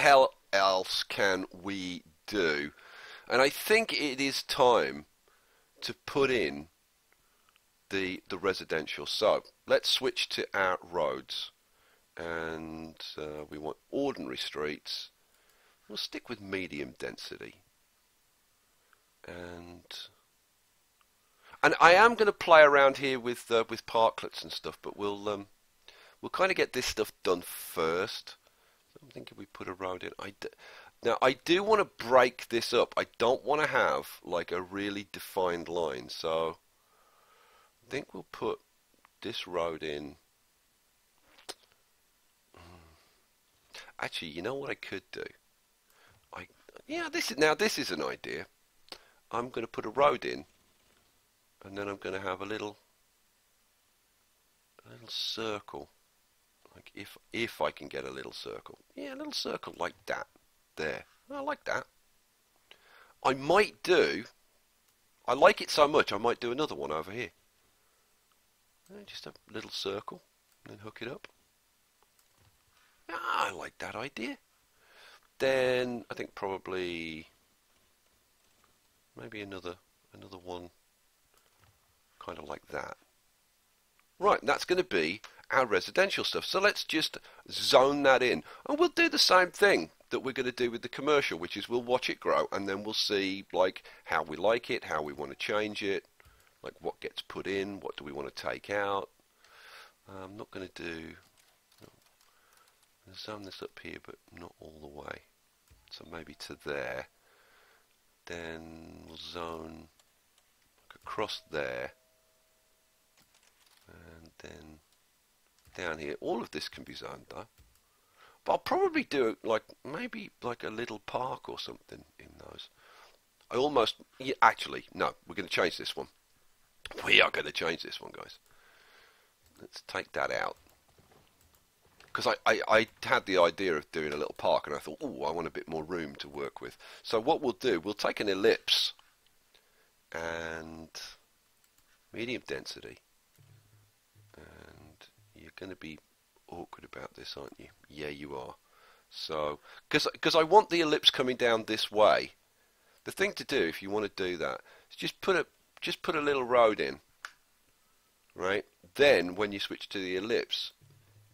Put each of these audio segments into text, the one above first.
hell else can we do? And I think it is time to put in the residential. So let's switch to our roads, and we want ordinary streets. We'll stick with medium density, and I am going to play around here with parklets and stuff, but we'll kind of get this stuff done first. So I'm thinking we put a road in. Now I do want to break this up. I don't want to have like a really defined line, so I think we'll put this road in. Actually, you know what I could do? This is an idea. I'm going to put a road in, and then I'm going to have a little circle. Like if I can get a little circle. Yeah, a little circle like that. There. I like that. I like it so much I might do another one over here. Just a little circle and then hook it up. I like that idea. Then I think probably maybe another one kind of like that. Right, that's going to be our residential stuff. So let's just zone that in. And we'll do the same thing that we're going to do with the commercial, which is we'll watch it grow and then we'll see like how we like it, how we want to change it, like what gets put in, what do we want to take out. I'm not going to do... zone this up here, but not all the way. So maybe to there. Then we'll zone across there. And then down here. All of this can be zoned though. But I'll probably do it like maybe like a little park or something in those. Actually, no, we're going to change this one. We are going to change this one, guys. Let's take that out. Because I had the idea of doing a little park, and I thought, oh, I want a bit more room to work with. So what we'll do, we'll take an ellipse and medium density. And you're going to be awkward about this, aren't you? Yeah, you are. So, because I want the ellipse coming down this way. The thing to do, if you want to do that, is just put a little road in, right? Then when you switch to the ellipse,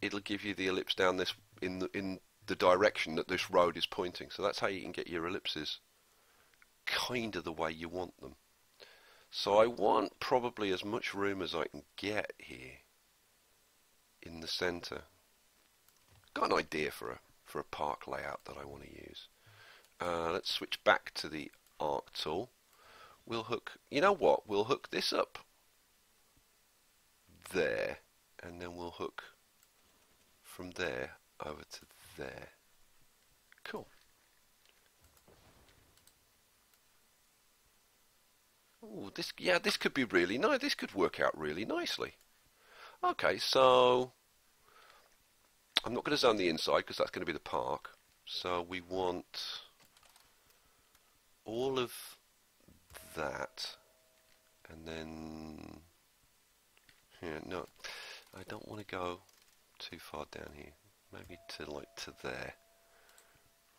it'll give you the ellipse down this in the direction that this road is pointing. So that's how you can get your ellipses kind of the way you want them. So I want probably as much room as I can get here in the center. Got an idea for a park layout that I want to use. Let's switch back to the arc tool. We'll hook, you know what? We'll hook this up there, and then we'll hook from there over to there. Cool. Ooh, this could be really nice. This could work out really nicely. Okay, so I'm not going to zone the inside because that's going to be the park. So we want all of that, and then no, I don't want to go too far down here. Maybe to there.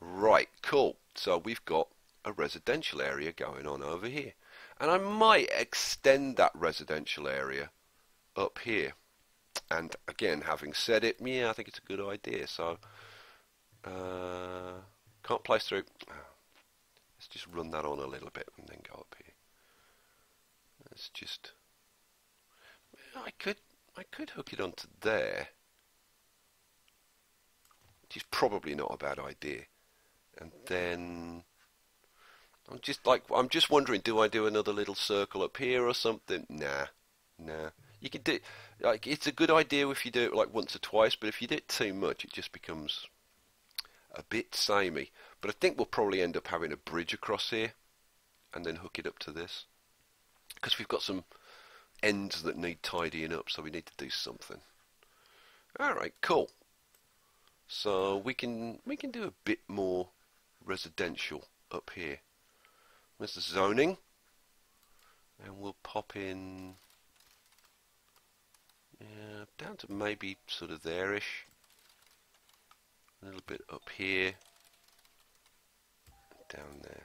Right, cool. So we've got a residential area going on over here, and I might extend that residential area up here. And again, having said it, yeah, I think it's a good idea. So can't place through. Let's just run that on a little bit and then go up here. Let's just. I could hook it onto there, which is probably not a bad idea. And then I'm just wondering, do I do another little circle up here or something? Nah. You can do like it's a good idea if you do it like once or twice, but if you do it too much, it just becomes a bit samey. But I think we'll probably end up having a bridge across here, and then hook it up to this, because we've got some ends that need tidying up, so we need to do something. Alright, cool. So we can do a bit more residential up here. There's the zoning, and we'll pop in down to maybe sort of there-ish. A little bit up here. down there.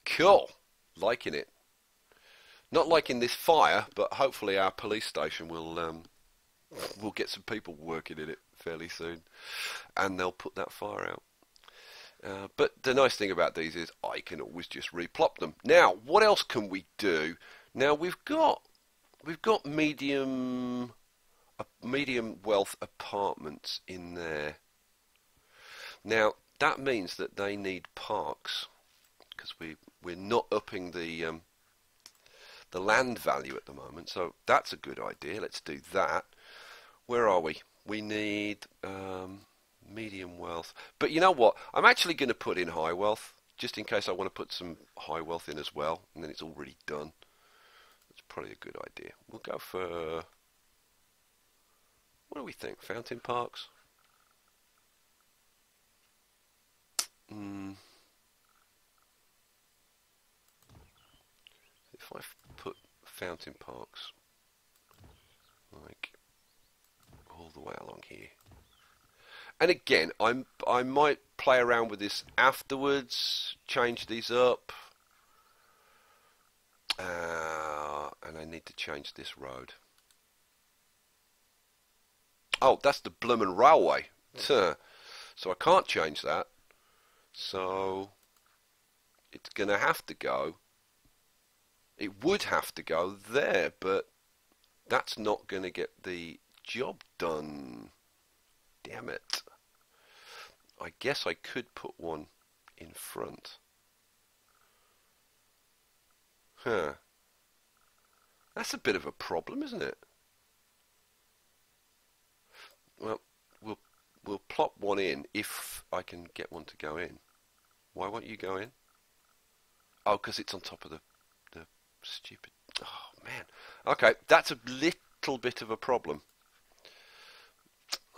Cool. Liking it. Not liking this fire, but hopefully our police station will we'll get some people working in it fairly soon, and they'll put that fire out. But the nice thing about these is I can always just replop them. Now, what else can we do? Now we've got medium wealth apartments in there. Now that means that they need parks because we're not upping the land value at the moment. So that's a good idea. Let's do that. Where are we? We need medium wealth. But you know what? I'm actually going to put in high wealth, just in case I want to put some high wealth in as well, and then it's already done. That's probably a good idea. We'll go for, what do we think? Fountain parks? If I put fountain parks, like, all the way along here. And again, I might play around with this afterwards, change these up. And I need to change this road. Oh, that's the bloomin' railway. So I can't change that. So it's going to have to go. It would have to go there, but that's not going to get the job done. Damn it. I guess I could put one in front. Huh. That's a bit of a problem, isn't it? Well, we'll plop one in if I can get one to go in. Why won't you go in? Oh, because it's on top of the stupid... Oh, man. Okay, that's a little bit of a problem.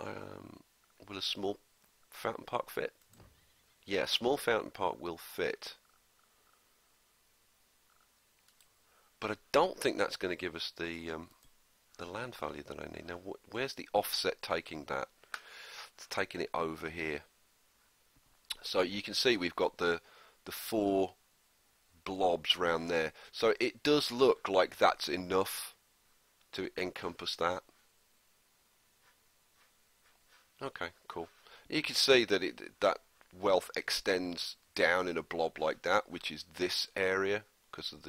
Will a small fountain park fit? Yeah, small fountain park will fit. But I don't think that's going to give us the land value that I need. Now, where's the offset taking that? It's taking it over here. So you can see we've got the 4 blobs around there. So it does look like that's enough to encompass that. Okay, cool. You can see that that wealth extends down in a blob like that, which is this area because of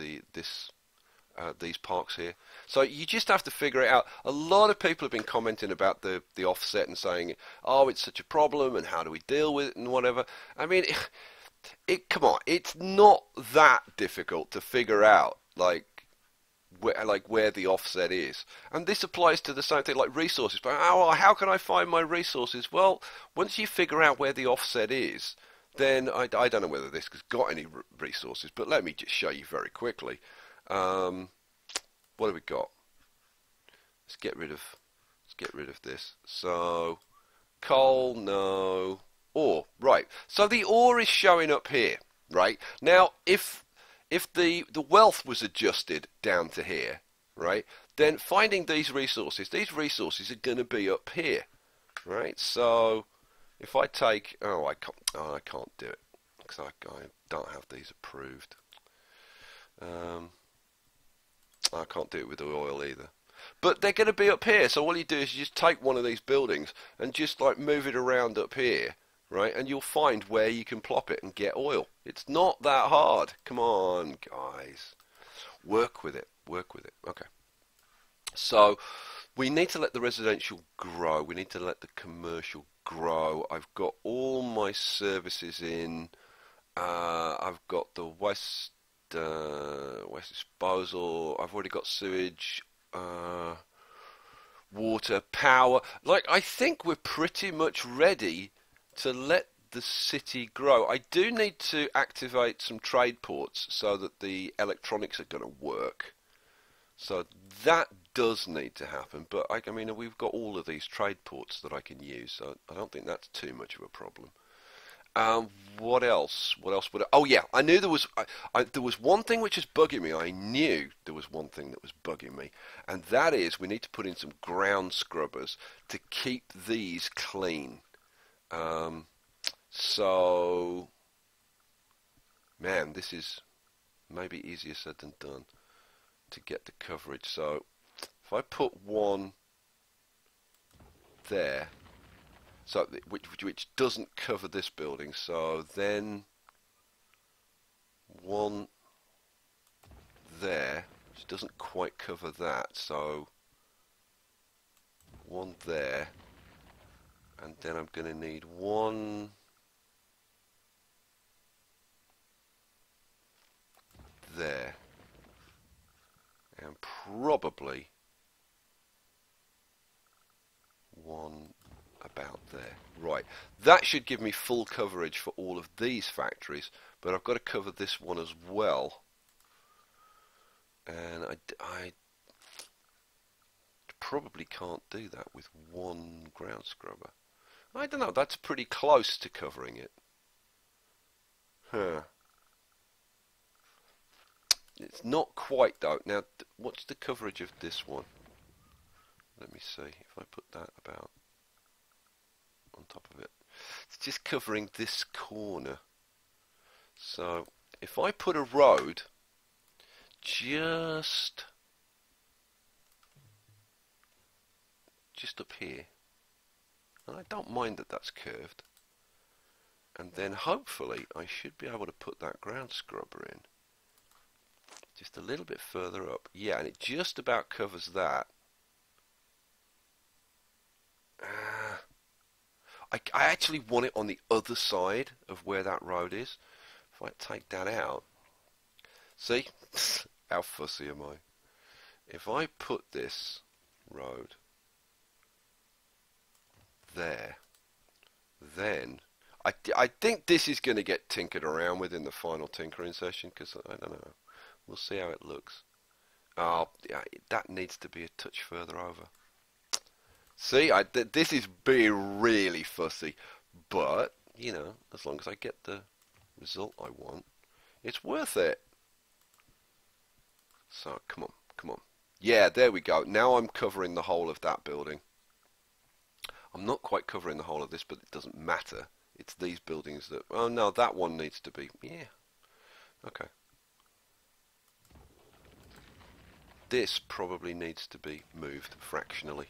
these parks here. So you just have to figure it out. A lot of people have been commenting about the offset and saying, oh, it's such a problem and how do we deal with it and whatever. I mean, come on, it's not that difficult to figure out where the offset is. And this applies to the same thing like resources. But how can I find my resources? Well, once you figure out where the offset is, then I don't know whether this has got any resources, but let me just show you very quickly. What have we got? Let's get rid of this. So coal, no. Ore, right. So the ore is showing up here, right? Now if the wealth was adjusted down to here, right, then finding these resources are going to be up here, right? So if I take, I can't do it because I don't have these approved. I can't do it with the oil either. But they're going to be up here, so all you do is you just take one of these buildings and just like move it around up here, right? And you'll find where you can plop it and get oil. It's not that hard. Come on, guys. Work with it. Okay. So we need to let the residential grow. We need to let the commercial grow. I've got all my services in. I've got the waste disposal. I've already got sewage, water, power. Like, I think we're pretty much ready to let the city grow. I do need to activate some trade ports so that the electronics are going to work. So that does need to happen. But I mean, we've got all of these trade ports that I can use, so I don't think that's too much of a problem. What else? Oh yeah, I knew there was. There was one thing which is bugging me. I knew there was one thing that was bugging me, and that is we need to put in some ground scrubbers to keep these clean. So Man, this is maybe easier said than done to get the coverage. So if I put one there, so which doesn't cover this building, so then one there, which doesn't quite cover that, so one there, and then I'm going to need one there, and probably one about there. Right, that should give me full coverage for all of these factories, but I've got to cover this one as well. And I probably can't do that with one ground scrubber. I don't know, that's pretty close to covering it. Huh. It's not quite though. Now, what's the coverage of this one? Let me see if I put that about on top of it. It's just covering this corner. So if I put a road just up here, and I don't mind that that's curved, and then hopefully I should be able to put that ground scrubber in just a little bit further up. Yeah, and it just about covers that. I actually want it on the other side of where that road is. If I take that out, see how fussy am I? If I put this road there, then I think this is going to get tinkered around with in the final tinkering session, because I don't know. We'll see how it looks. Oh, yeah, that needs to be a touch further over. See, this is being really fussy, but, you know, as long as I get the result I want, it's worth it. So, come on, come on. Yeah, there we go. Now I'm covering the whole of that building. I'm not quite covering the whole of this, but it doesn't matter. It's these buildings that... Oh, no, that one needs to be... Yeah. Okay. This probably needs to be moved fractionally.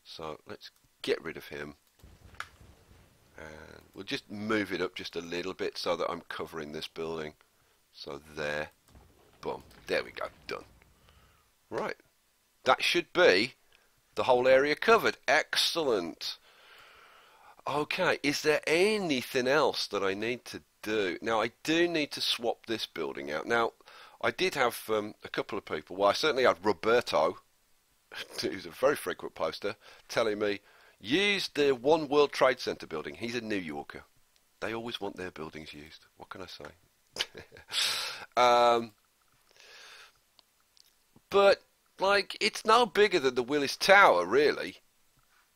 So let's get rid of him, and we'll just move it up just a little bit so that I'm covering this building. So there, boom, there we go, done. Right, that should be the whole area covered. Excellent. Okay, is there anything else that I need to do? Now, I do need to swap this building out. Now, I did have a couple of people. Well, I certainly had Roberto, who's a very frequent poster, telling me, use the One World Trade Center building. He's a New Yorker. They always want their buildings used. What can I say? But, like, it's no bigger than the Willis Tower, really.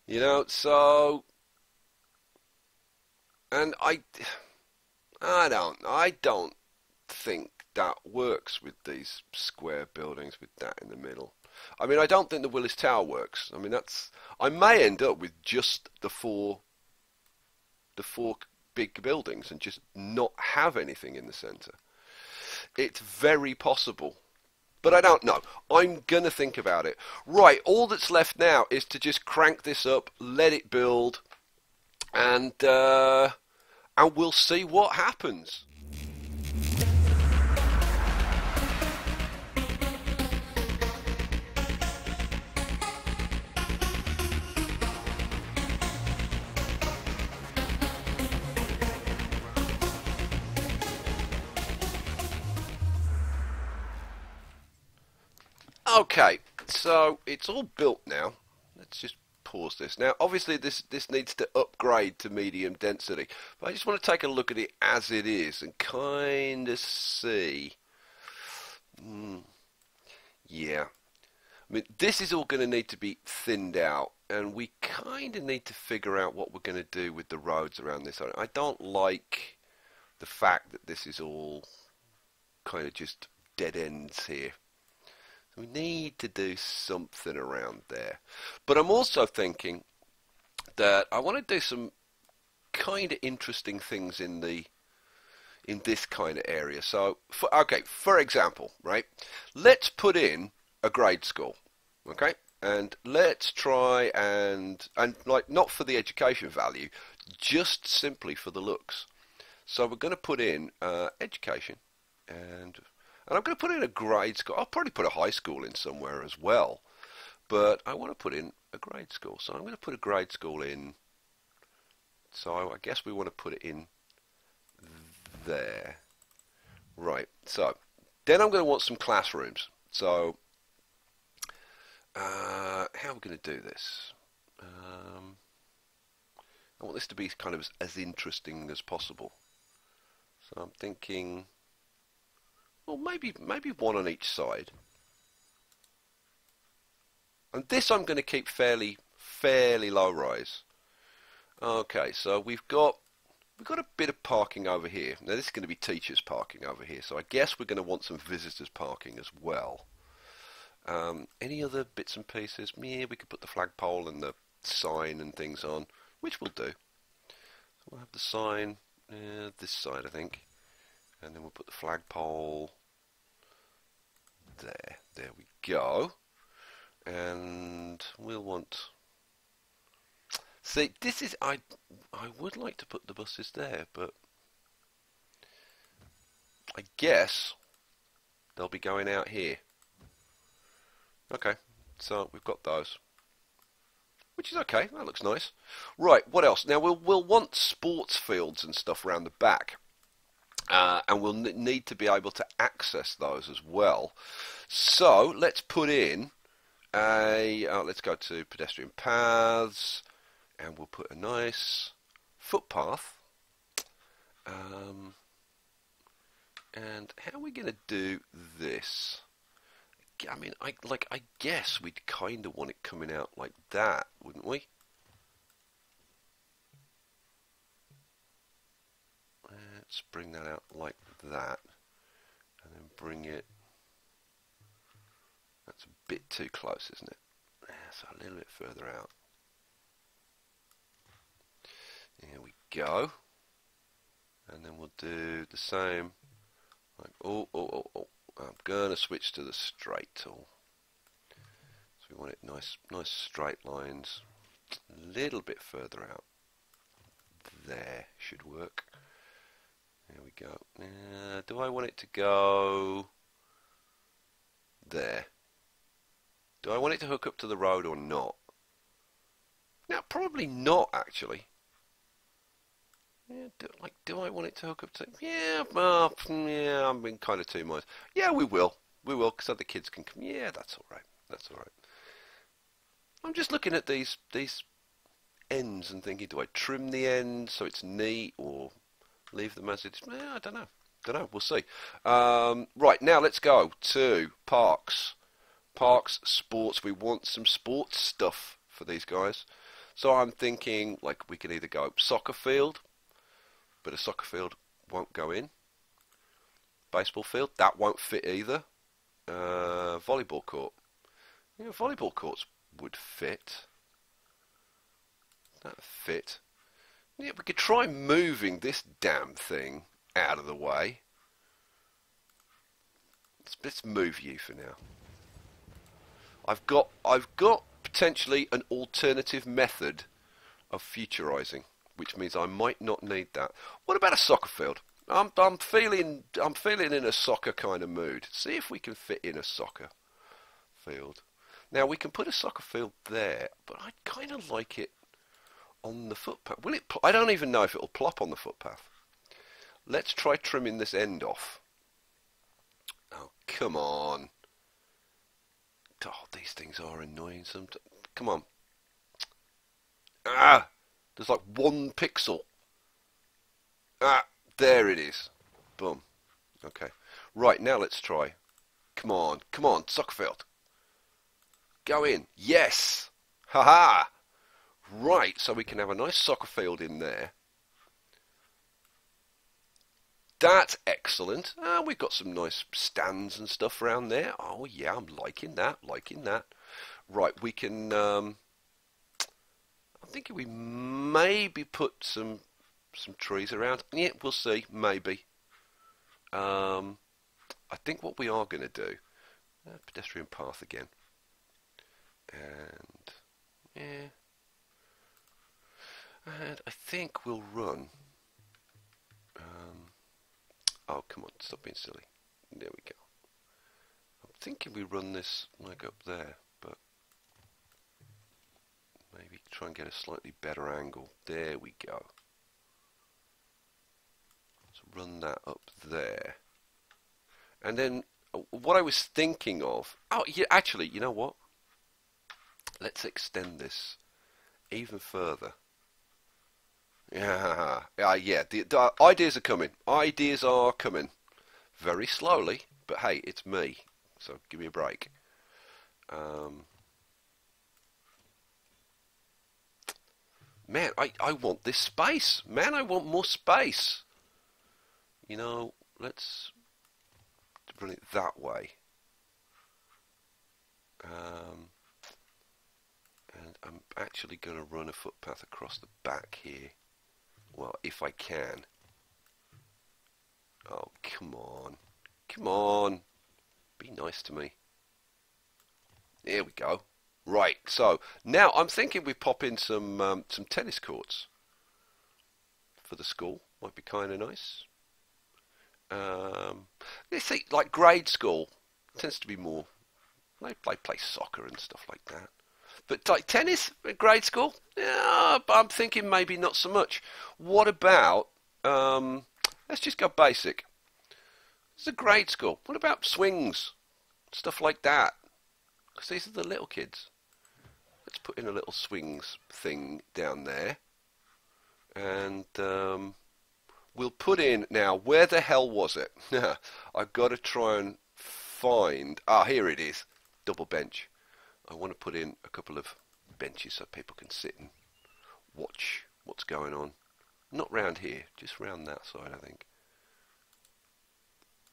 You know, so... And I don't think that works with these square buildings with that in the middle. I mean, I don't think the Willis Tower works. I mean, I may end up with just the four big buildings and just not have anything in the centre. It's very possible, but I don't know. I'm gonna think about it. Right, all that's left now is to just crank this up, let it build, and we'll see what happens. Okay, so it's all built now. Let's just pause this. Now, obviously, this needs to upgrade to medium density, but I just want to take a look at it as it is and kind of see. Yeah. I mean, this is all going to need to be thinned out, and we kind of need to figure out what we're going to do with the roads around this. I don't like the fact that this is all kind of just dead ends here. We need to do something around there. But I'm also thinking that I want to do some kind of interesting things in in this kind of area. So, for example, right, let's put in a grade school, okay, and let's try and like not for the education value, just simply for the looks. So we're going to put in education, and I'm going to put in a grade school. I'll probably put a high school in somewhere as well, but I want to put in a grade school. So I'm going to put a grade school in. So I guess we want to put it in there. Right, so then I'm going to want some classrooms. So how are we going to do this? I want this to be kind of as interesting as possible. So I'm thinking, well, maybe one on each side. And this I'm going to keep fairly low rise. Okay, so we've got a bit of parking over here. Now this is going to be teachers parking over here, so I guess we're going to want some visitors parking as well. Any other bits and pieces? Yeah, we could put the flagpole and the sign and things on, which we'll do. So we'll have the sign this side, I think, and then we'll put the flagpole there. There we go. And we'll want... See, this is... I would like to put the buses there, but I guess they'll be going out here. Okay, so we've got those, which is okay. That looks nice. Right, what else? Now we'll want sports fields and stuff around the back, and we'll need to be able to access those as well. So let's put in a. Let's go to pedestrian paths, and we'll put a nice footpath. And how are we going to do this? I mean, I guess we'd kind of want it coming out like that, wouldn't we? Let's bring that out like that, and then bring it. That's a bit too close, isn't it? So a little bit further out. There we go. And then we'll do the same. Like, oh. I'm going to switch to the straight tool. So we want it nice straight lines. A little bit further out. There should work. There we go. Do I want it to go there? Do I want it to hook up to the road or not? Now, probably not, actually. Yeah, do I want it to hook up to... Yeah, yeah, I'm in kind of two minds. Yeah, we will, because other kids can come. Yeah, that's all right. That's all right. I'm just looking at these ends and thinking, do I trim the end so it's neat or leave them as it's... I don't know. We'll see. Right, now let's go to parks. Parks, sports. We want some sports stuff for these guys. So I'm thinking, like, we can either go soccer field, but a soccer field won't go in. Baseball field, that won't fit either. Volleyball court. Yeah, volleyball courts would fit. That fit. Yeah, we could try moving this damn thing out of the way. Let's move you for now. I've got potentially an alternative method of futurizing, which means I might not need that. What about a soccer field? I'm feeling in a soccer kind of mood. See if we can fit in a soccer field. Now we can put a soccer field there, but I kind of like it on the footpath. Will it? I don't even know if it'll plop on the footpath. Let's try trimming this end off. Oh, come on. Oh, these things are annoying sometimes. Come on. Ah! There's like 1 pixel. Ah! There it is. Boom. Okay. Right, now let's try. Come on. Come on, soccer field. Go in. Yes! Haha! Right, so we can have a nice soccer field in there. That's excellent. We've got some nice stands and stuff around there. Oh yeah, I'm liking that, Right, we can, I'm thinking we maybe put some trees around. Yeah, we'll see, maybe. I think what we are going to do, pedestrian path again, and yeah, and I think we'll run. Oh, come on, stop being silly. There we go. I'm thinking we run this like up there, but maybe try and get a slightly better angle. There we go. So run that up there. And then what I was thinking of, oh yeah, actually, you know what? Let's extend this even further. Yeah, yeah. The ideas are coming. Ideas are coming. Very slowly, but hey, it's me, so give me a break. Man, I want this space. Man, I want more space. You know, let's run it that way. And I'm actually going to run a footpath across the back here. Well, if I can. Oh, come on. Come on. Be nice to me. There we go. Right, so now I'm thinking we pop in some tennis courts for the school. Might be kind of nice. You see, like grade school tends to be more. They play soccer and stuff like that. But like tennis at grade school, yeah, but I'm thinking maybe not so much. What about, let's just go basic. It's a grade school. What about swings? Stuff like that. Because these are the little kids. Let's put in a little swings thing down there. And we'll put in, now, where the hell was it? I've got to try and find, here it is, double bench. I want to put in a couple of benches so people can sit and watch what's going on. Not round here, just round that side, I think.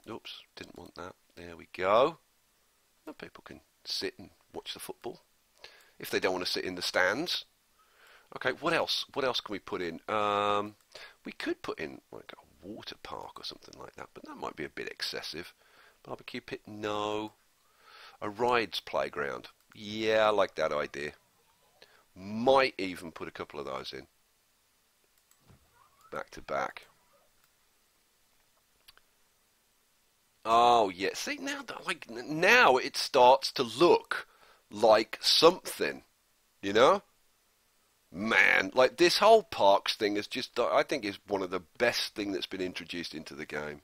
Oops, didn't want that. There we go. Now people can sit and watch the football if they don't want to sit in the stands. Okay, what else? What else can we put in? We could put in like a water park or something like that, but that might be a bit excessive. Barbecue pit, no. A rides playground. Yeah, I like that idea. Might even put a couple of those in. Back to back. Oh, yeah. See, now it starts to look like something, you know? Man, like this whole parks thing is just, I think is one of the best thing that's been introduced into the game.